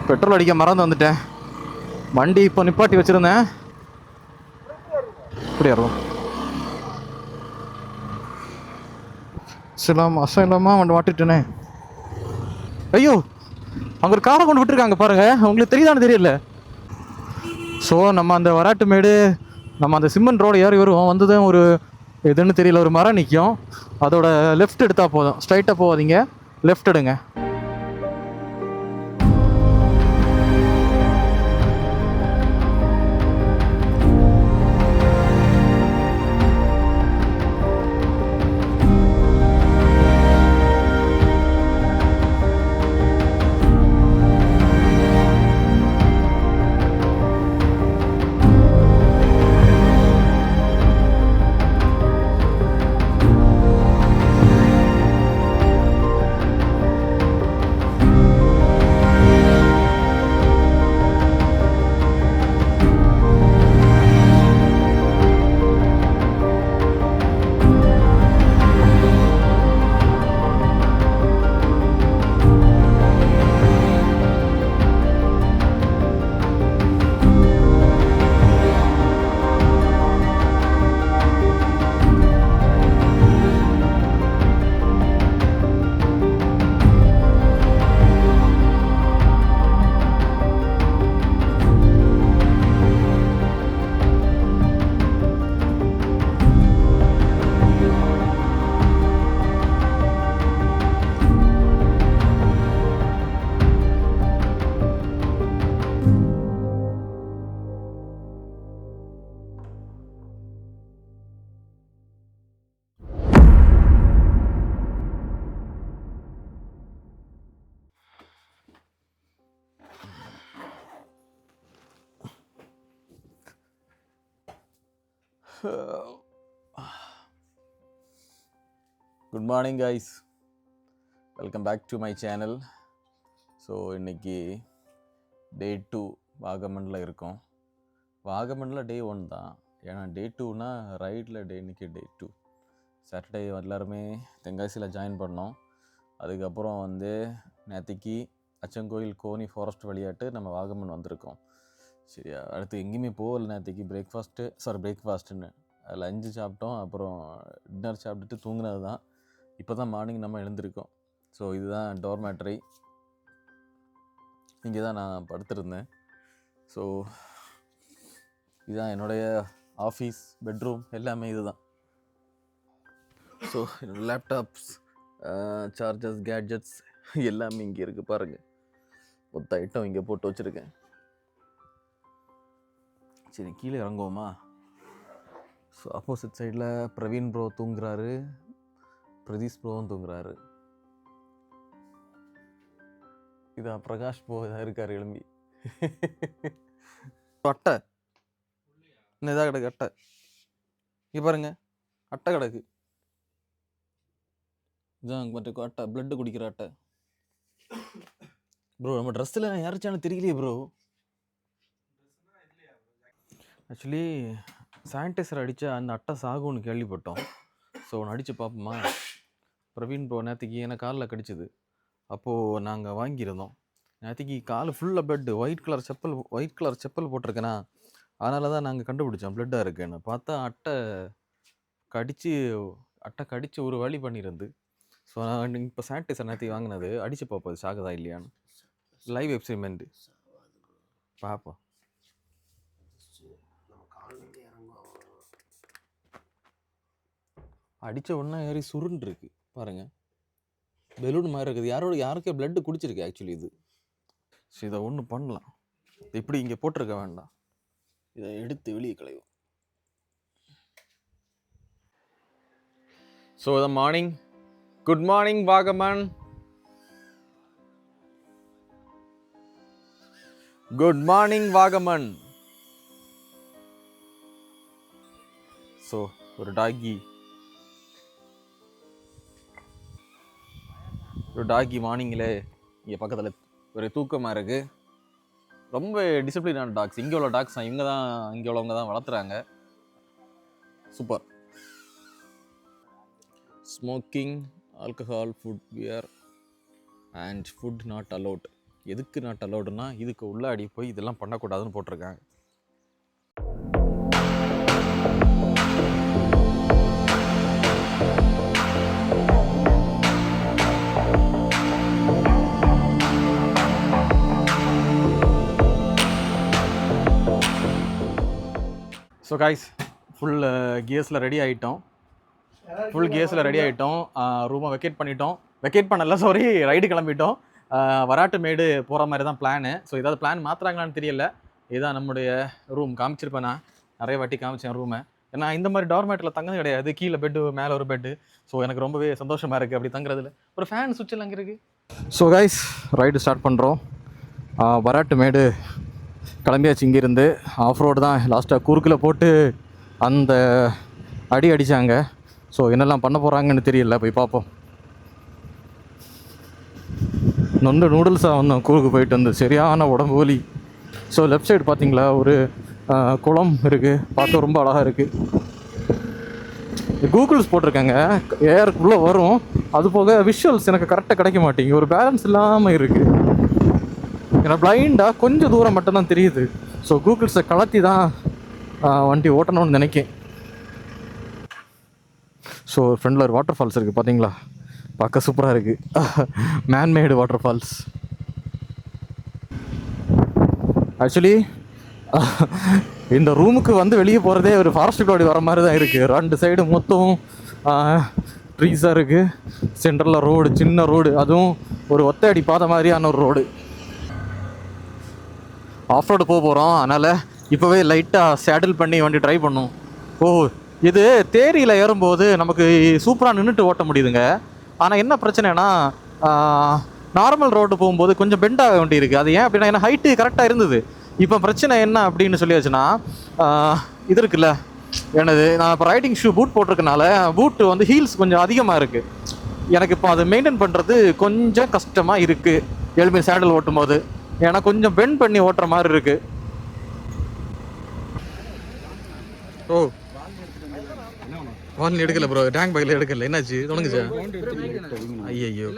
Petrol அடிக்க மறந்து வந்துட்டேன். வண்டி இப்போ நிப்பாட்டி வச்சுருந்தேன். இப்படி இருக்கும் சிலாமா அசலாமா வந்து மாட்டிட்டேனே. ஐயோ, அங்கே ஒரு காரை கொண்டு விட்டுருக்காங்க பாருங்க. உங்களுக்கு தெரியுதான்னு தெரியல. ஸோ நம்ம அந்த வராட்டு மேடு, நம்ம அந்த சிம்மன் ரோடு ஏறி வருவோம். வந்ததும் ஒரு எதுன்னு தெரியல, ஒரு மரம் நிற்கும். அதோட லெஃப்ட் எடுத்தால் போதும். ஸ்ட்ரைட்டாக போகாதீங்க, லெஃப்ட் எடுங்க. Good morning guys, welcome back to my channel. So இன்றைக்கி டே 2 வாகமனில் இருக்கோம். வாகமனில் டே 1 தான், ஏன்னா டே 2னா ரைடில் இன்றைக்கி டே 2. சாட்டர்டே எல்லாருமே தென்காசியில் ஜாயின் பண்ணோம். அதுக்கப்புறம் நேற்றுக்கு அச்சங்கோயில் கோனி ஃபாரஸ்ட் வழியாட்டு நம்ம வாகமன் வந்திருக்கோம். சரியா, அடுத்து எங்கேயுமே போகல. நேற்றுக்கு பிரேக்ஃபாஸ்ட்டுன்னு லஞ்சு சாப்பிட்டோம், அப்புறம் டின்னர் சாப்பிட்டுட்டு தூங்கினது தான். இப்போ தான் மார்னிங் நம்ம எழுந்திருக்கோம். ஸோ இதுதான் டோர்மேட்ரி, இங்கே தான் நான் படுத்திருந்தேன். ஸோ இதுதான் என்னுடைய ஆஃபீஸ், பெட்ரூம் எல்லாமே இது தான். ஸோ என்னோடய லேப்டாப்ஸ், சார்ஜர்ஸ், கேட்ஜெட்ஸ் எல்லாமே இங்கே இருக்குது பாருங்கள். மொத்த ஐட்டம் இங்கே போட்டு வச்சுருக்கேன். சரி, கீழே இறங்குவோமா? ஸோ ஆப்போசிட் சைடில் பிரவீன் ப்ரோ தூங்குறாரு, பிரதீஷ் ப்ரோவும் தூங்குறாரு. இதா பிரகாஷ் ப்ரோ இதாக இருக்கார் எழும்பி. அட்டை இன்னும் இதாக கிடக்கு, அட்டை இங்கே பாருங்க, அட்டை கிடக்கு. இதான் மற்ற அட்டை, பிளட்டு குடிக்கிற அட்டை. ப்ரோ நம்ம ட்ரெஸ்ஸில் யாருச்சானு தெரியலையே ப்ரோ. ஆக்சுவலி சானிடைசர் அடித்தா அந்த அட்டை சாகும்னு கேள்விப்பட்டோம். ஸோ ஒன்று அடித்து பார்ப்போமா? பிரவீன் ப்ரோ நேற்றுக்கு எனக்கு காலில் கடிச்சிது, அப்போது நாங்கள் வாங்கியிருந்தோம். நேற்றுக்கு கால் ஃபுல்லாக பிளட்டு, ஒயிட் கலர் செப்பல் போட்டிருக்கேனா, அதனால தான் நாங்கள் கண்டுபிடிச்சோம் பிளட்டாக இருக்குன்னு. பார்த்தா அட்டை கடித்து ஒரு வழி பண்ணியிருந்து. ஸோ நான் இப்போ சானிடைசர் நேற்றுக்கு வாங்கினது அடித்து பார்ப்போம் சாகுதா இல்லையான்னு. லைவ் எக்ஸ்பெரிமெண்ட் பார்ப்போம். அடித்த உடனே ஏறி சுருண்டு இருக்கு பாருங்க, பெலூன் மாதிரி இருக்குது. யாருக்கே பிளட்டு குடிச்சிருக்கு ஆக்சுவலி இது. ஸோ இதை ஒன்று பண்ணலாம், இப்படி இங்கே போட்டிருக்க வேண்டாம், இதை எடுத்து வெளியே களைவோம். So the morning, good morning Vagamon, good morning Vagamon. So ஒரு டாகி மார்னிங்கில் இங்கே பக்கத்தில் ஒரு தூக்கமாக இருக்குது. ரொம்ப டிசிப்ளினான டாக்ஸ், இங்கே உள்ள டாக்ஸ் இங்கே உள்ளவங்க தான் வளர்த்துறாங்க. Super. Smoking, alcohol, food, beer and food not allowed. எதுக்கு நாட் அலோடுனா இதுக்கு உள்ளாடி போய் இதெல்லாம் பண்ணக்கூடாதுன்னு போட்டிருக்காங்க. ஸோ காய்ஸ், ஃபுல் கியர்ஸில் ரெடி ஆகிட்டோம். ரூமை வெக்கேட் பண்ணிட்டோம். வெக்கேட் பண்ணல, சாரி, ரைடு கிளம்பிட்டோம். வராட்டுமேடு போகிற மாதிரி தான் பிளானு. ஸோ ஏதாவது பிளான் மாற்றுறாங்களான்னு தெரியல. இதுதான் நம்முடைய ரூம். காமிச்சிருப்பேன், நான் நிறைய வாட்டி காமிச்சேன் ரூமை. ஏன்னா இந்த மாதிரி டார்மேட்டில் தங்குறது கிடையாது. கீழே பெட்டு, மேலே ஒரு பெட்டு. ஸோ எனக்கு ரொம்பவே சந்தோஷமாக இருக்குது அப்படி தங்குறதுல. ஒரு ஃபேன் சுவிட்சில் அங்கே இருக்குது. ஸோ காய்ஸ், ரைடு ஸ்டார்ட் பண்ணுறோம். வராட்டுமேடு கிளம்பியாச்சு. இங்கேருந்து ஆஃப் ரோடு தான். லாஸ்ட்டாக குறுக்கில் போட்டு அந்த அடித்தாங்க. ஸோ என்னெல்லாம் பண்ண போகிறாங்கன்னு தெரியல, போய் பார்ப்போம். நொண்டு நூடுல்ஸாக வந்தோம் குறுக்கு போயிட்டு வந்து, சரியான உடம்பு வலி. ஸோ லெஃப்ட் சைடு பார்த்தீங்களா ஒரு குளம் இருக்குது, பார்க்க ரொம்ப அழகாக இருக்குது. கூகுள்ஸ் போட்டிருக்காங்க, ஏருக்குள்ளே வரும். அது போக விஷுவல்ஸ் எனக்கு கரெக்டாக கிடைக்க மாட்டேங்குது, ஒரு பேலன்ஸ் இல்லாமல் இருக்குது. ஏன்னா பிளைண்டாக கொஞ்சம் தூரம் மட்டும்தான் தெரியுது. ஸோ கூகுள்ஸை கலத்தி தான் வண்டி ஓட்டணும்னு நினைக்கேன். ஸோ ஃப்ரெண்டில் ஒரு வாட்டர் ஃபால்ஸ் இருக்குது, பார்த்தீங்களா? பார்க்க சூப்பராக இருக்குது. Man-made water falls. ஆக்சுவலி இந்த ரூமுக்கு வந்து வெளியே போகிறதே ஒரு ஃபாரஸ்ட்டுக்குள்ளே வர மாதிரி தான் இருக்குது. 2 சைடு மொத்தம் ட்ரீஸாக இருக்குது. சென்டரில் ரோடு, சின்ன ரோடு, அதுவும் ஒரு ஒத்த அடி பாதை மாதிரியான ஒரு ரோடு. ஆஃப் ரோடு போகிறோம், அதனால் இப்போவே லைட்டாக சேடில் பண்ணி வண்டி ட்ரை பண்ணும். இது தேரியில் ஏறும்போது நமக்கு சூப்பராக நின்றுட்டு ஓட்ட முடியுதுங்க. ஆனால் என்ன பிரச்சனைனா, நார்மல் ரோடு போகும்போது கொஞ்சம் பெண்டாக வேண்டி இருக்குது. அது ஏன் அப்படின்னா, ஏன்னா ஹைட்டு கரெக்டாக இருந்தது. இப்போ பிரச்சனை என்ன அப்படின்னு சொல்லியாச்சுன்னா, இது இருக்குல்ல, எனது நான் இப்போ ரைடிங் ஷூ பூட் போட்டிருக்கனால பூட்டு வந்து ஹீல்ஸ் கொஞ்சம் அதிகமாக இருக்குது. எனக்கு இப்போ அதை மெயின்டைன் பண்ணுறது கொஞ்சம் கஷ்டமாக இருக்குது எழுப்பி சேடல் ஓட்டும் போது. ஏன்னா கொஞ்சம் பெண்ட் பண்ணி ஓட்டுற மாதிரி இருக்குது. வால்னி எடுக்கல ப்ரோ, டேங்க் பைக்கில் எடுக்கல. என்னாச்சு தொடங்குச்சு? ஐயோ,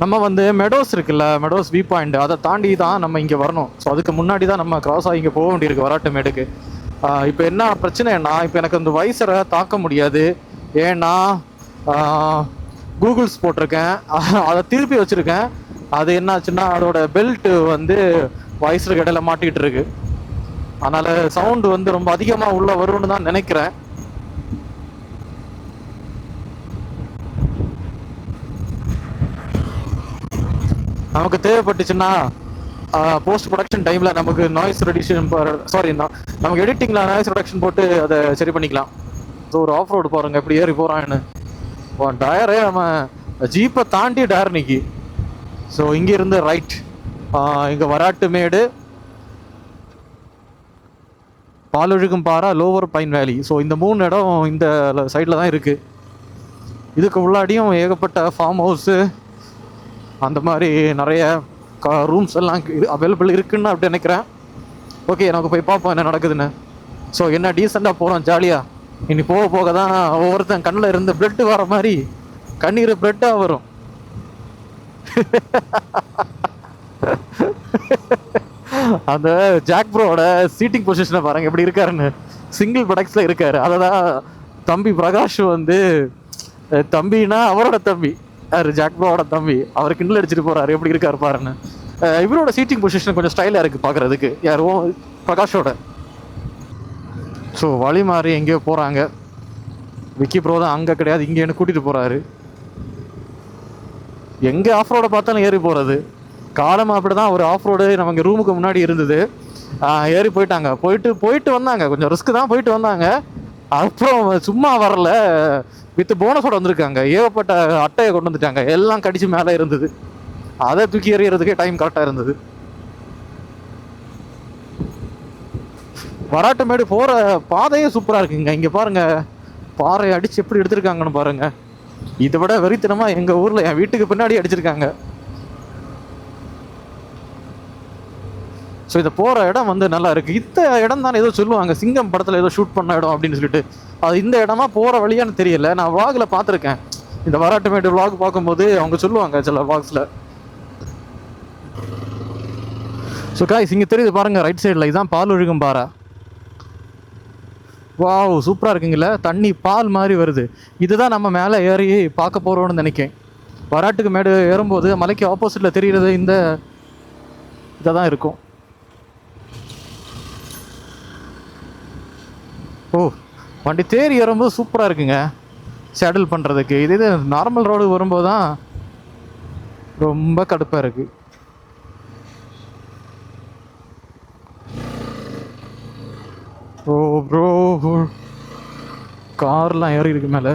நம்ம வந்து மெடோஸ் இருக்குல்ல, மெடோஸ் வியூ பாயிண்ட், அதை தாண்டி தான் நம்ம இங்கே வரணும். ஸோ அதுக்கு முன்னாடி தான் நம்ம கிராஸ் ஆகி இங்கே போக வேண்டியிருக்கு வராட்டுமேடுக்கு. இப்போ என்ன பிரச்சனைன்னா, இப்போ எனக்கு அந்த வைசரை தாக்க முடியாது. ஏன்னா கூகுள்ஸ் போட்டிருக்கேன், அதை திருப்பி வச்சுருக்கேன். அது என்னாச்சுன்னா, அதோட பெல்ட்டு வந்து வைசருக்கு இடையில மாட்டிக்கிட்டு இருக்கு. அதனால் சவுண்டு வந்து ரொம்ப அதிகமாக உள்ளே வரும்னு தான் நினைக்கிறேன். நமக்கு தேவைப்பட்டுச்சுன்னா போஸ்ட் ப்ரொடக்ஷன் டைமில் நமக்கு நாய்ஸ் ரெடியூஷன், நமக்கு எடிட்டிங்கில் நாய்ஸ் ரிடக்ஷன் போட்டு அதை சரி பண்ணிக்கலாம். ஸோ ஒரு ஆஃப் ரோடு பாருங்க எப்படி ஏறி போகிறான்னு. டயரே நம்ம ஜீப்பை தாண்டி டயர் நிற்கி. ஸோ இங்கேருந்து ரைட், இங்கே வராட்டுமேடு, பாலொழுகும் பாறை, லோவர் பைன் வேலி. ஸோ இந்த 3 இடம் இந்த சைடில் தான் இருக்குது. இதுக்கு உள்ளாடியும் ஏகப்பட்ட ஃபார்ம் ஹவுஸு, அந்த மாதிரி நிறைய ரூம்ஸ் எல்லாம் அவைலபிள் இருக்குன்னு அப்படி நினைக்கிறேன். ஓகே, நமக்கு போய் பார்ப்போம் என்ன நடக்குதுன்னு. ஸோ என்ன டீசெண்டாக போகிறோம் ஜாலியாக. இனி போக போக தான் ஒவ்வொருத்தன் கண்ணில் இருந்து பிளட்டு வர மாதிரி கண்ணீர் பிளட்டாக வரும். அந்த ஜாக் ப்ரோவோட சீட்டிங் பொசிஷனை பாருங்க எப்படி இருக்காருன்னு. சிங்கிள் ப்ரொடக்ட்ஸில் இருக்காரு. அதை தான் தம்பி பிரகாஷ் வந்து, தம்பினா அவரோட தம்பி, ஜாக் ப்ரோவோட தம்பி, அவர் கிண்டல் அடிச்சுட்டு போறாரு எப்படி இருக்காரு பாருன்னு. இவரோட சீட்டிங் பொசிஷன் கொஞ்சம் ஸ்டைலாக இருக்குது பார்க்குறதுக்கு, யாரும் பிரகாஷோட. ஸோ வழி மாறி எங்கேயோ போகிறாங்க. விக்கி ப்ரோ தான் அங்கே கிடையாது, இங்கே என்ன கூட்டிகிட்டு போகிறாரு. எங்கே ஆஃப் ரோடை பார்த்தாலும் ஏறி போகிறது. காலமாக அப்படி தான் ஒரு ஆஃப் ரோடு நமக்கு ரூமுக்கு முன்னாடி இருந்தது. ஏறி போயிட்டாங்க, போயிட்டு வந்தாங்க. கொஞ்சம் ரிஸ்க்கு தான் போயிட்டு வந்தாங்க. அப்புறம் சும்மா வரல, வித் போனஸோட வந்திருக்காங்க. ஏகப்பட்ட அட்டையை கொண்டு வந்துட்டாங்க, எல்லாம் கடிச்சு மேலே இருந்தது. அதை தூக்கி எறிகிறதுக்கே டைம் கரெக்டாக இருந்தது. வராட்டுமேடு போகிற பாதையே சூப்பராக இருக்குங்க. இங்கே பாருங்கள், பாறை அடித்து எப்படி எடுத்திருக்காங்கன்னு பாருங்கள். இதை விட வெறித்தனமாக எங்கள் ஊரில் என் வீட்டுக்கு பின்னாடி அடிச்சிருக்காங்க. ஸோ இதை போகிற இடம் வந்து நல்லா இருக்குது. இந்த இடம் தானே ஏதோ சொல்லுவாங்க, சிங்கம் படத்தில் ஏதோ ஷூட் பண்ண இடம் அப்படின்னு சொல்லிட்டு. அது இந்த இடமா போகிற வழியான்னு தெரியல. நான் விளாகில் பார்த்துருக்கேன், இந்த வராட்டுமேடு விளாக் பார்க்கும்போது அவங்க சொல்லுவாங்க சில விளாக்ஸில். ஸோ காய்ஸ், இங்கே தெரியுது பாருங்கள் ரைட் சைடில், இதுதான் பால் ஒழுகும் பாறை. வாவ், சூப்பராக இருக்குங்கள, தண்ணி பால் மாதிரி வருது. இதுதான் நம்ம மேலே ஏறி பார்க்க போகிறோம்னு நினைக்கிறேன். வராட்டுக்கு மேடு ஏறும்போது மலைக்கு ஆப்போசிட்டில் தெரிகிறது இந்த இதை தான் இருக்கும். ஓ, வண்டி தேறி ஏறும்போது சூப்பராக இருக்குங்க சேடில் பண்ணுறதுக்கு. இது நார்மல் ரோடு வரும்போது தான் ரொம்ப கடுப்பாக இருக்குது. ஓ ப்ரோ, கார்லாம் ஏறி இருக்கு மேலே.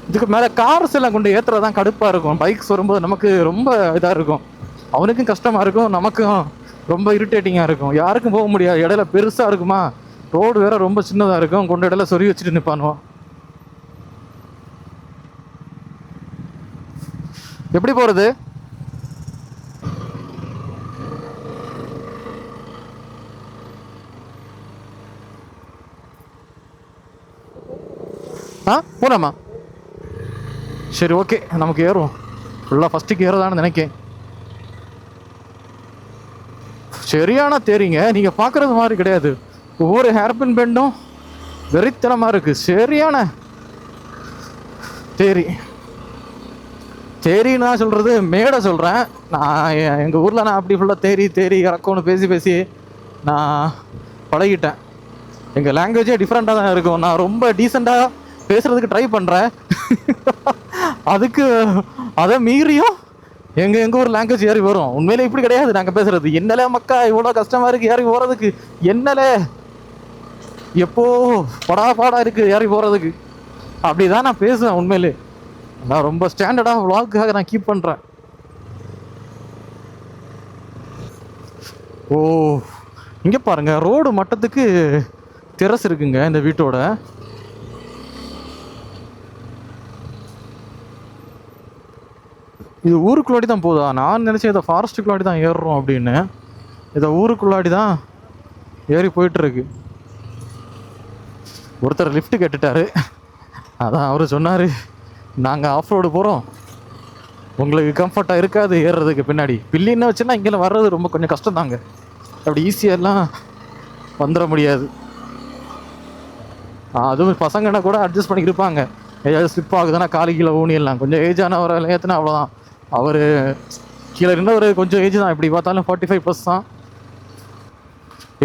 இதுக்கு மேலே கார்ஸ் எல்லாம் கொண்டு ஏற்றுறதான் கடுப்பாக இருக்கும். பைக்ஸ் வரும்போது நமக்கு ரொம்ப இதாக இருக்கும், அவனுக்கும் கஷ்டமாக இருக்கும், நமக்கும் ரொம்ப இரிட்டேட்டிங்காக இருக்கும். யாருக்கும் போக முடியாது, இடையில பெருசாக இருக்குமா, ரோடு வேற ரொம்ப சின்னதாக இருக்கும், கொண்டு இடையில சொறி வச்சுட்டு நிற்பானுவோம். எப்படி போகிறது? போலாமா? சரி, ஓகே, நமக்கு ஏறுவோம். ஃபுல்லாக ஃபஸ்ட்டுக்கு ஏறதான்னு நினைக்கேன். சரியான தேரிங்க, நீங்கள் பார்க்குறது மாதிரி கிடையாது. ஒவ்வொரு ஹேர்பின் பெண்டும் வெறித்தனமாக இருக்குது. சரியான தேரி. தேரின்னு நான் சொல்கிறது மேடை சொல்கிறேன். நான் எங்கள் ஊரில் நான் அப்படி ஃபுல்லாக தேரி இறக்கம்னு பேசி நான் பழகிட்டேன். எங்கள் லாங்குவேஜே டிஃப்ரெண்ட்டாக தான் இருக்கும். நான் ரொம்ப டீசெண்டாக பேசுகிறதுக்கு ட்ரை பண்ணுறேன். அதுக்கு அதை மீறியும் எங்கள் ஊர் லாங்குவேஜ் ஏறி வரும். உண்மையிலே இப்படி கிடையாது நாங்கள் பேசுகிறது. என்னலே மக்கா இவ்வளோ கஷ்டமாக இருக்குது ஏறி போகிறதுக்கு, என்னலே எப்போ பாடா இருக்குது ஏறி போகிறதுக்கு, அப்படி தான் நான் பேசுவேன். உண்மையிலே நான் ரொம்ப ஸ்டாண்டர்டாக விளாக்குக்காக நான் கீப் பண்ணுறேன். ஓ, இங்கே பாருங்கள், ரோடு மட்டத்துக்கு டெரஸ் இருக்குங்க இந்த வீட்டோட. இது ஊருக்குள்ளாடி தான் போதா? நான் நினச்சேன் இதை ஃபாரஸ்ட்டுக்குள்ளாடி தான் ஏறுறோம் அப்படின்னு. இதை ஊருக்குள்ளாடி தான் ஏறி போயிட்டுருக்கு. ஒருத்தர் லிஃப்ட்டு கேட்டுட்டாரு. அதான் அவர் சொன்னார், நாங்கள் ஆஃப் ரோடு போகிறோம், உங்களுக்கு கம்ஃபர்ட்டாக இருக்காது ஏறுறதுக்கு. பின்னாடி பில்லின்னு வச்சுன்னா இங்கெல்லாம் வர்றது ரொம்ப கொஞ்சம் கஷ்டம் தாங்க, அப்படி ஈஸியெல்லாம் வந்துட முடியாது. அதுவும் பசங்கன்னா கூட அட்ஜஸ்ட் பண்ணிக்கிருப்பாங்க. ஏதாவது ஸ்லிப் ஆகுதுன்னா காலு கீழே ஊனியெல்லாம். கொஞ்சம் ஏஜானவரை ஏற்றினா அவ்வளோதான். அவர் கீழே இருந்தவர் கொஞ்சம் ஏஜ் தான், எப்படி பார்த்தாலும் 45+ தான்.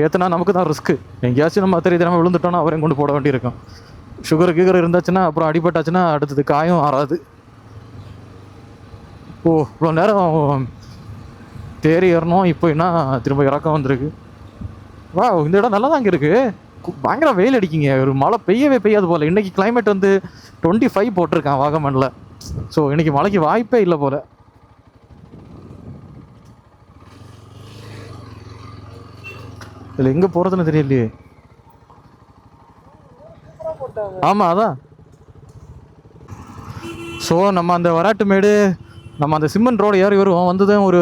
ஏற்றினா நமக்கு தான் ரிஸ்க்கு. எங்கேயாச்சும் நம்ம தெரியாமல் விழுந்துட்டோன்னா அவரையும் கொண்டு போட வேண்டியிருக்கும். சுகர் இருந்தாச்சுன்னா அப்புறம் அடிபட்டாச்சுன்னா அடுத்தது காயும் ஆறாது. ஓ, இவ்வளோ நேரம் தேறி ஏறணும், இப்போ என்ன திரும்ப இறக்கம் வந்திருக்கு. வா, இந்த இடம் நல்லா தான் இங்கே இருக்குது. பயங்கர வெயில் அடிக்குங்க, ஒரு மழை பெய்யாது போல். இன்றைக்கி கிளைமேட் வந்து 25 போட்டிருக்கான் வாகமனில். ஸோ இன்றைக்கி மழைக்கு வாய்ப்பே இல்லை போல். இதில் எங்கே போகிறதுன்னு தெரியலையே. ஆமாம், அதான். ஸோ நம்ம அந்த வராட்டுமேடு, நம்ம அந்த சிம்மன் ரோடு ஏறி வருவோம். வந்ததும் ஒரு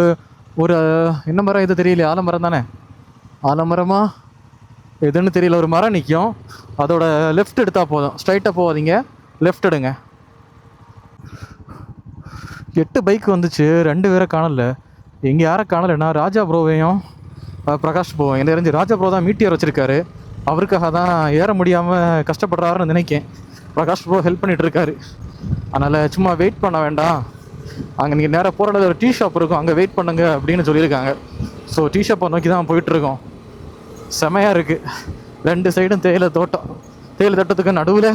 ஒரு என்ன மரம் இது தெரியல, ஆலமரம் தானே, ஆலமரமா எதுன்னு தெரியல, ஒரு மரம் நிற்கும். அதோட லெஃப்ட் எடுத்தால் போதும், ஸ்ட்ரைட்டாக போகாதீங்க, லெஃப்ட் எடுங்க. 8 பைக் வந்துச்சு, 2 பேரை காணல. எங்கே யாரை காணலைன்னா ராஜா ப்ரோவையும் பிரகாஷ் ப்ரோவும். என்ன தெரிஞ்சு ராஜா ப்ரோ தான் மீட்டியர் வச்சுருக்காரு, அவருக்காக தான் ஏற முடியாமல் கஷ்டப்படுறாருன்னு நினைக்கேன். பிரகாஷ் ப்ரோ ஹெல்ப் பண்ணிகிட்ருக்காரு. அதனால் சும்மா வெயிட் பண்ண வேண்டாம், அங்கே நீங்கள் நேராக போகிற ஒரு டீ ஷாப் இருக்கும், அங்கே வெயிட் பண்ணுங்க அப்படின்னு சொல்லியிருக்காங்க. ஸோ டீ ஷாப்பை நோக்கி தான் போயிட்டுருக்கோம். செமையாக இருக்குது, 2 சைடும் தேயிலை தோட்டம். தேயிலை தோட்டத்துக்கு நடுவில்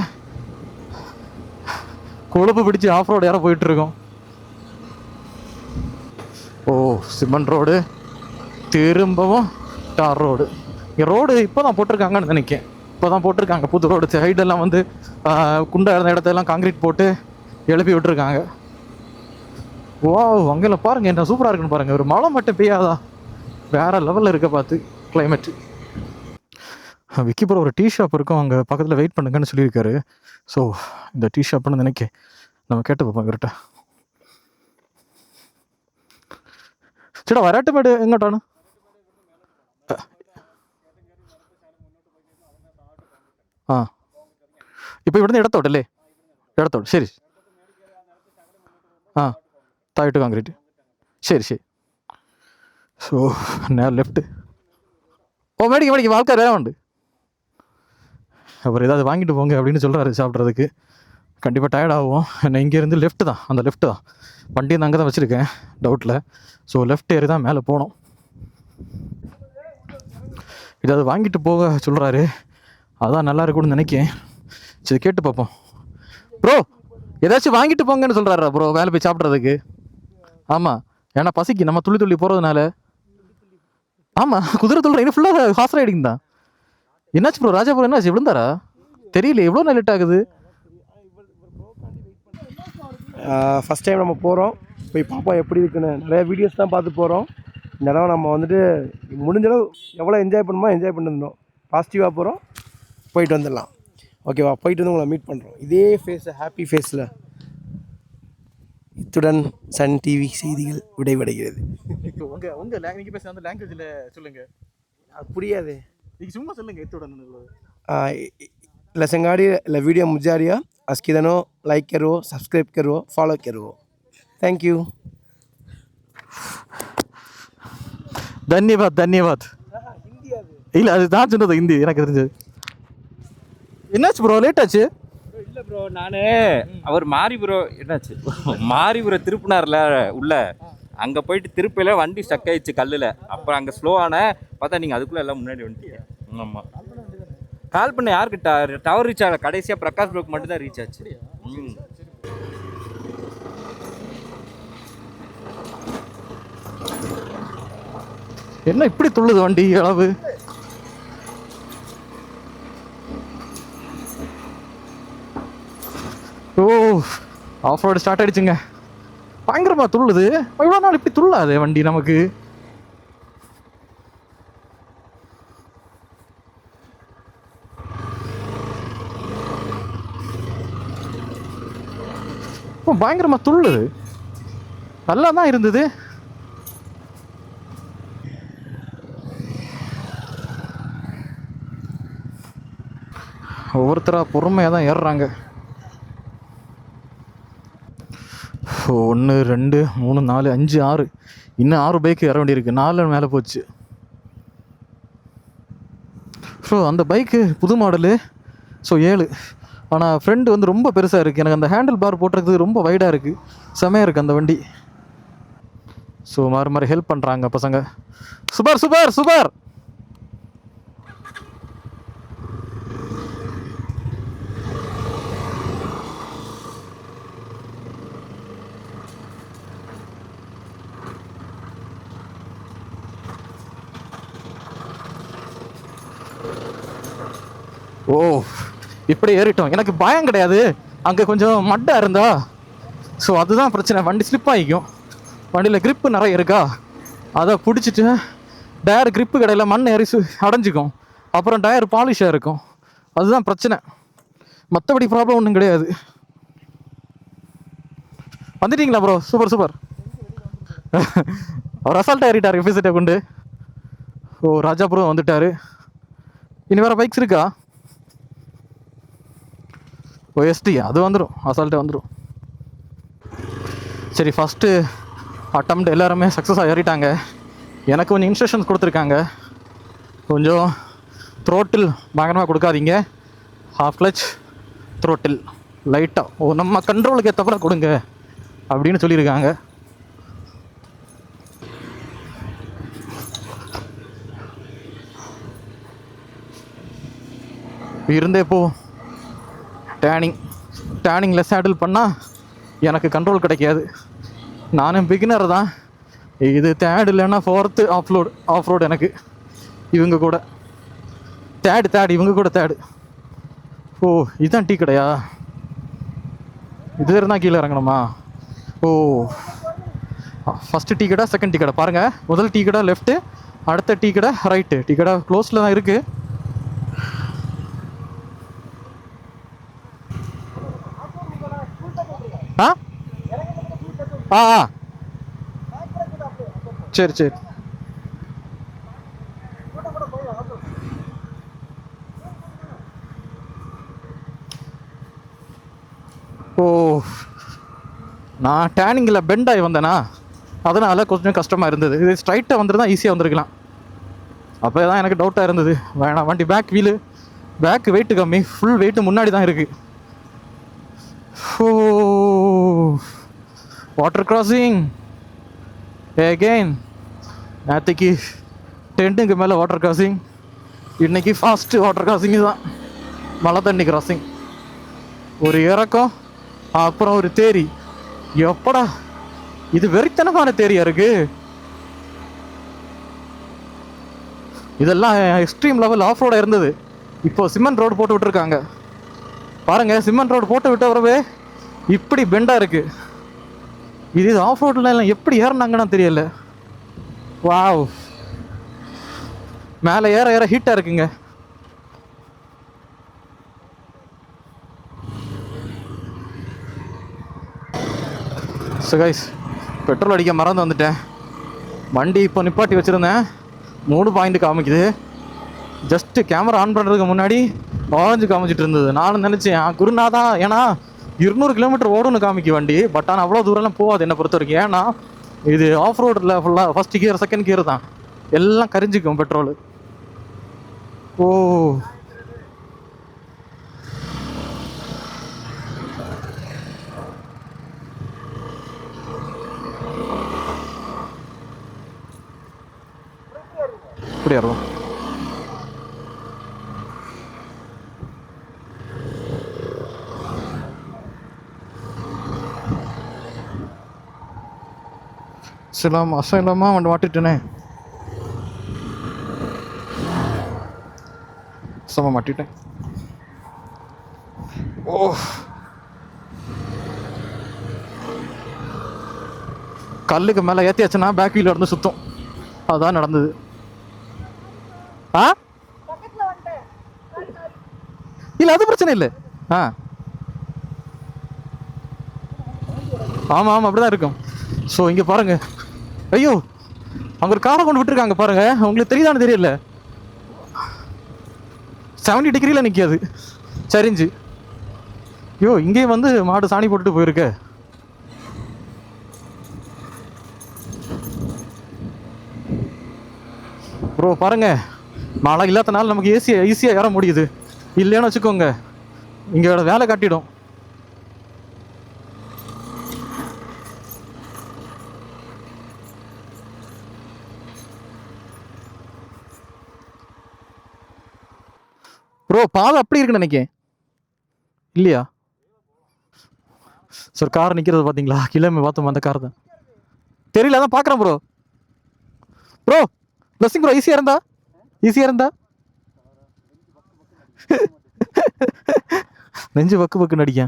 கொழுப்பு பிடிச்சி ஆஃப் ரோடு ஏற போயிட்டுருக்கோம். ஓ, சிமெண்ட் ரோடு, திரும்பவும் டார் ரோடு. இங்கே ரோடு இப்போ தான் போட்டிருக்காங்கன்னு நினைக்கிறேன். இப்போ தான் போட்டிருக்காங்க. புது ரோடு சைடெல்லாம் வந்து குண்டா இருந்த இடத்தெல்லாம் காங்கிரீட் போட்டு எழுப்பி விட்டுருக்காங்க. ஓ அங்கெல்லாம் பாருங்கள் என்ன சூப்பராக இருக்குன்னு பாருங்கள். ஒரு மழை மட்டும் பெய்யாதா, வேறு லெவலில் இருக்க பார்த்து கிளைமேட்டு. விக்கி ப்ரோ ஒரு டீ ஷாப் இருக்கும் அங்கே பக்கத்தில், வெயிட் பண்ணுங்கன்னு சொல்லியிருக்காரு. ஸோ இந்த டீ ஷாப்னு நினைக்க நம்ம கேட்டு பார்ப்போம் இவர்கிட்ட. ചേട്ടാ വരാട്ടുമേട് എങ്ങോട്ടാണ്? ആ ഇപ്പോൾ ഇവിടുന്ന് ഇടത്തോട്ടല്ലേ? ഇടത്തോട്ട്, ശരി. ആ താഴോട്ട് കോൺക്രീറ്റ്, ശരി ശരി. ஸோ நேரம் லெஃப்ட்டு. ஓ மேடிக்கு ஆൾക്കാர் வேற உண்டு. அப்புறம் ஏதாவது வாங்கிட்டு போங்க அப்படின்னு சொல்கிறாரு சாப்பிட்றதுக்கு. கண்டிப்பாக டயர்ட் ஆகும். என்ன இங்கேருந்து லெஃப்ட்டு தான், அந்த லெஃப்ட்டு தான் வண்டி நான் அங்கே தான் வச்சுருக்கேன் டவுட்டில். ஸோ லெஃப்ட் ஏறி தான் மேலே போகணும். ஏதாவது வாங்கிட்டு போக சொல்கிறாரு, அதான் நல்லா இருக்கும்னு நினைக்கேன். சரி கேட்டு பார்ப்போம். ப்ரோ ஏதாச்சும் வாங்கிட்டு போங்கன்னு சொல்கிறாரா ப்ரோ வேலை போய் சாப்பிட்றதுக்கு? ஆமாம், ஏன்னா பசிக்கு நம்ம துள்ளி துள்ளி போகிறதுனால. ஆமாம் குதிரை துள்ளுற இது ஃபுல்லாக ஹார்ஸ் ரைடிங் தான். என்னாச்சு ப்ரோ ராஜாபுரம் என்னாச்சு, விழுந்தாரா? தெரியல, எவ்வளோ நாள் லேட் ஆகுது? ஃபஸ்ட் டைம் நம்ம போகிறோம், போய் பார்ப்போம் எப்படி இருக்குன்னு. நிறைய வீடியோஸ் தான் பார்த்து போகிறோம். இந்த இடம் நம்ம வந்துட்டு முடிஞ்சளவு எவ்வளோ என்ஜாய் பண்ணுமோ என்ஜாய் பண்ணிருந்தோம். பாசிட்டிவாக போகிறோம், போயிட்டு வந்துடலாம். ஓகேவா? போயிட்டு வந்து உங்களை மீட் பண்ணுறோம் இதே ஃபேஸை, ஹாப்பி ஃபேஸில். இத்துடன் சன் டிவி செய்திகள் விடைபெறுகிறது. உங்கள் நீங்கள் பேச அந்த லாங்குவேஜில் சொல்லுங்கள். அது புரியாது, நீங்கள் சும்மா சொல்லுங்கள். இத்துடன் लसंगाड़ी वीडियो मुझे आ रही है, उसकी दोनों लाइक करो, सब्सक्राइब करो, फॉलो करो. Thank you. धन्यवाद धन्यवाद. இல்லை அது தான் சொன்னது ஹிந்தி எனக்கு தெரிஞ்சது. என்னாச்சு ப்ரோ லேட் ஆச்சு? இல்லை ப்ரோ, நான் அவர் மாரிபுரோ என்னாச்சு மாரிபுரோ திருப்பினார்ல உள்ள, அங்கே போயிட்டு திருப்பியில் வண்டி ஸ்டக் ஆயிடுச்சு கல்லில். அப்புறம் அங்கே ஸ்லோ ஆன பார்த்தா நீங்கள் அதுக்குள்ளே எல்லாம் முன்னாடி வந்துட்டீங்க. ஆமாம், கால் பண்ண யாருக்கிட்ட டவர் ரீச் ஆகல, கடைசியாக பிரகாஷ் ப்ரோக்கு மட்டும் தான் ரீச் ஆச்சு. என்ன இப்படி துள்ளுது வண்டி அளவு? ஓ ஆஃப் ரோடு ஸ்டார்ட் ஆகிடுச்சுங்க. பயங்கரமாக துள்ளுது. இவ்வளோ நாள் இப்படி துள்ளாது வண்டி நமக்கு. பயங்கரமாக துள்ளுது. நல்லா தான் இருந்தது. ஒவ்வொருத்தராக பொறுமையாக தான் ஏறுறாங்க. 1 2 3 4 5 6 இன்னும் 6 பைக்கு ஏற வேண்டியிருக்கு. 4 மேலே போச்சு. ஸோ அந்த பைக்கு புது மாடலு. ஸோ 7. ஆனால் ஃப்ரெண்டு வந்து ரொம்ப பெருசாக இருக்குது. எனக்கு அந்த ஹேண்டில் பார் போட்டுறதுக்கு ரொம்ப வைடாக இருக்குது. செமையாக இருக்குது அந்த வண்டி. ஸோ மாறி மாறி ஹெல்ப் பண்ணுறாங்க பசங்க. Super super super. ஓ இப்படி ஏறிட்டோம். எனக்கு பயம் கிடையாது, அங்கே கொஞ்சம் மட்டாக இருந்தா. ஸோ அதுதான் பிரச்சனை, வண்டி ஸ்லிப் ஆகிக்கும். வண்டியில் grip நிறைய இருக்கா, அதை பிடிச்சிட்டு டயர் grip கடையில் மண் ஏறி அடைஞ்சிக்கும். அப்புறம் டயர் பாலிஷாக இருக்கும். அதுதான் பிரச்சனை, மற்றபடி ப்ராப்ளம் ஒன்றும் கிடையாது. வந்துட்டீங்களா ப்ரோ? Super super. அவர் அசால்ட்டாக ஏறிட்டார் எஃபிசிட்டை கொண்டு. ஓ ராஜாபுரம் வந்துட்டார். இனி வேறு பைக்ஸ் இருக்கா? OST அது வந்துடும், அசால்ட்டே வந்துடும். சரி ஃபஸ்ட்டு அட்டம்ப்ட் எல்லாருமே சக்ஸஸாக ஏறிட்டாங்க. எனக்கு கொஞ்சம் இன்ஸ்ட்ரக்ஷன்ஸ் கொடுத்துருக்காங்க. கொஞ்சம் த்ரோட்டில் பயங்கரமாக கொடுக்காதீங்க, ஹாஃப் கிளச் த்ரோட்டில் லைட்டாக நம்ம கண்ட்ரோலுக்கு ஏற்றப்பட கொடுங்க அப்படின்னு சொல்லியிருக்காங்க. இருந்தே போ. டேனிங்கில் சேடில் பண்ணால் எனக்கு கண்ட்ரோல் கிடைக்காது. நானும் பிகினர் தான். இது தேர்ட் இல்லைன்னா 4th ஆஃப் ரோடு எனக்கு இவங்க கூட. தேர்டு இவங்க கூட தேர்டு. ஓ இதுதான் டீ கடையா? இது இருந்தால் கீழே இறங்கணுமா? ஓ ஃபஸ்ட்டு டீ கடை, செகண்ட் டீ கடை பாருங்கள். முதல் டீ கடை லெஃப்ட்டு, அடுத்த டீ கடை ரைட்டு. டீ கடை க்ளோஸில் தான் இருக்குது. ஆ ஆ ஆ சரி சரி. ஓ நான் டேனிங்கில் பெண்ட் ஆகி வந்தேனா, அதனால் கொஞ்சம் கஷ்டமாக இருந்தது. இது ஸ்ட்ரைட்டாக வந்துருந்தா ஈஸியாக வந்திருக்கலாம். அப்போ தான் எனக்கு டவுட்டாக இருந்தது. வேணாம், வண்டி பேக் வீலு, பேக் வெயிட்டு கம்மி, ஃபுல் வெயிட்டு முன்னாடி தான் இருக்குது. ஓ வாட்டர் கிராசிங் எகெயின். நேற்றுக்கு 10க்கு மேலே வாட்டர் கிராசிங், இன்றைக்கி ஃபாஸ்ட்டு வாட்டர் கிராசிங்கு தான். மழை தண்ணி கிராசிங், ஒரு இறக்கம், அப்புறம் ஒரு தேரி. எப்படா இது வெறித்தனமான தேரியா இருக்கு. இதெல்லாம் எக்ஸ்ட்ரீம் லெவல் ஆஃப் ரோடாக இருந்தது. இப்போ சிமெண்ட் ரோடு போட்டு விட்டுருக்காங்க பாருங்க. சிமெண்ட் ரோடு போட்டு விட்ட வரவே இப்படி பெண்டாக இருக்கு. இது ஆஃப் ரோட்ல எல்லாம் எப்படி ஏறினாங்கன்னு தெரியல. வாவ், மேலே ஏற ஏற ஹீட்டாக இருக்குங்க. ஸோ கைஸ், பெட்ரோல் அடிக்க மறந்து வந்துட்டேன். வண்டி இப்போ நிப்பாட்டி வச்சுருந்தேன், 3 பாயிண்ட் காமிக்குது. ஜஸ்ட்டு கேமரா ஆன் பண்ணுறதுக்கு முன்னாடி ஆரஞ்சு காமிச்சிட்டு இருந்தது. நானும் நினச்சேன் குருநாதா, ஏன்னா 200 கிலோமீட்டர் ஓடுன்னு காமிக்க வண்டி. பட் ஆனால் அவ்வளோ தூரம்லாம் போகாது என்னை பொறுத்த வரைக்கும். ஏன்னா இது ஆஃப் ரோடில் ஃபுல்லாக ஃபஸ்ட் கியர் செகண்ட் கியர் தான், எல்லாம் கரிஞ்சிக்கும் பெட்ரோலு. ஓ இப்படி இருக்கும். அசைலாமா வந்து மாட்டிட்டேனே, மாட்டிட்டேன். ஓ கல்லுக்கு மேலே ஏற்றியாச்சுன்னா பேக் வீல் இருந்து சுத்தம். அதுதான் நடந்தது. ஆ இல்லை, அது பிரச்சனை இல்லை. ஆ ஆமாம் அப்படிதான் இருக்கும். ஸோ இங்கே பாருங்க, ஐயோ அங்கே ஒரு காரை கொண்டு விட்டுருக்காங்க பாருங்க. உங்களுக்கு தெரியுதான்னு தெரியல, 70 டிகிரியில் நிற்காது சரிஞ்சு. ஐயோ இங்கேயும் வந்து மாடு சாணி போட்டுட்டு போயிருக்க. ப்ரோ பாருங்க, மழை இல்லாதனால நமக்கு ஈஸியாக ஏற முடியுது. இல்லைன்னு வச்சுக்கோங்க, இங்கே வேலை காட்டிடும். ப்ரோ பாதை அப்படி இருக்குன்னு நினைக்கேன், இல்லையா சார்? கார் நிற்கிறது பார்த்தீங்களா? கிலோமீட்டர் பார்த்தோம், அந்த கார் தான். தெரியல, அதான் பார்க்குறேன் ப்ரோ. ப்ரோ பிளஸிங் ப்ரோ, ஈஸியாக இருந்தா நெஞ்சு பக்கு பக்குன்னு அடிக்க.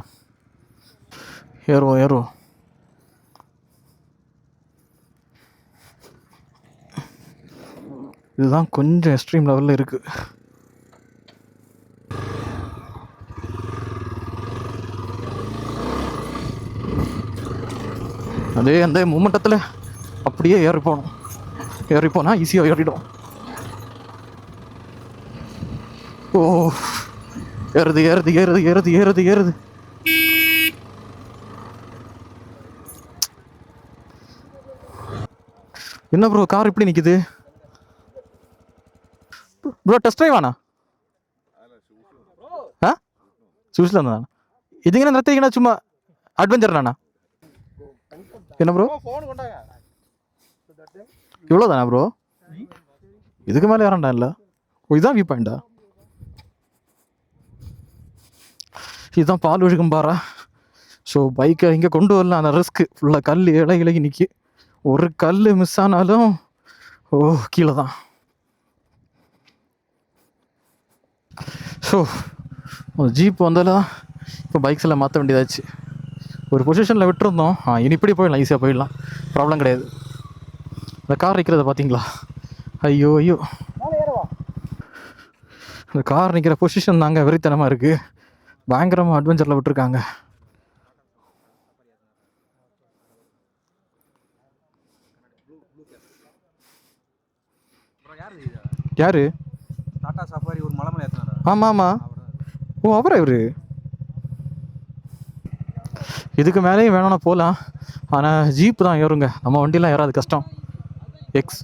ஏறுவோம். இதுதான் கொஞ்சம் எக்ஸ்ட்ரீம் லெவலில் இருக்கு. அதே அந்த மூமெண்டத்தில் அப்படியே ஏறி போனால் ஈஸியாக ஏறிடும். ஓ ஏறுது. என்ன ப்ரோ கார் இப்படி நிற்குது? ப்ரோ டெஸ்ட் ட்ரைவ் ஆனா? ஆ சூஸில் இருந்தா இதுங்க நிறுத்திங்கன்னா சும்மா அட்வென்ச்சர் தானா? என்ன ப்ரோ இவ்வளோ தானே ப்ரோ? இதுக்கு மேலே ஏறண்டா இல்லை? ஓ இதுதான் வியூ பாயிண்டா? இதுதான் பால் ஒழுகும் பாரா. ஸோ பைக்கை இங்கே கொண்டு வரலாம், அந்த ரிஸ்க்கு ஃபுல்லாக கல் இலகி நிற்கி. ஒரு கல் மிஸ் ஆனாலும் கீழே தான். ஸோ ஜீப் வந்தாலும் இப்போ பைக்ஸ் எல்லாம் மாற்ற வேண்டியதாச்சு. ஒரு பொசிஷனில் விட்டுருந்தோம். இனி இப்படி போயிடலாம், ஈஸியாக போயிடலாம், ப்ராப்ளம் கிடையாது. இந்த கார் நிற்கிறத பார்த்தீங்களா? ஐயோ ஐயோ, இந்த கார் நிற்கிற பொசிஷன் தாங்க வெறித்தனமாக இருக்குது. பயங்கரமாக அட்வென்ச்சரில் விட்டுருக்காங்க. யாரு? டாடா சஃபாரி ஒரு மலை மேலே ஏற்றினாரா? ஆமாம் ஆமாம். ஓ, அவரா இவரு? இதுக்கு மேலேயும் வேணும்னா போகலாம். ஆனால் ஜீப் தான் ஏறுங்க, நம்ம வண்டிலாம் ஏறாது, கஷ்டம். எக்ஸ்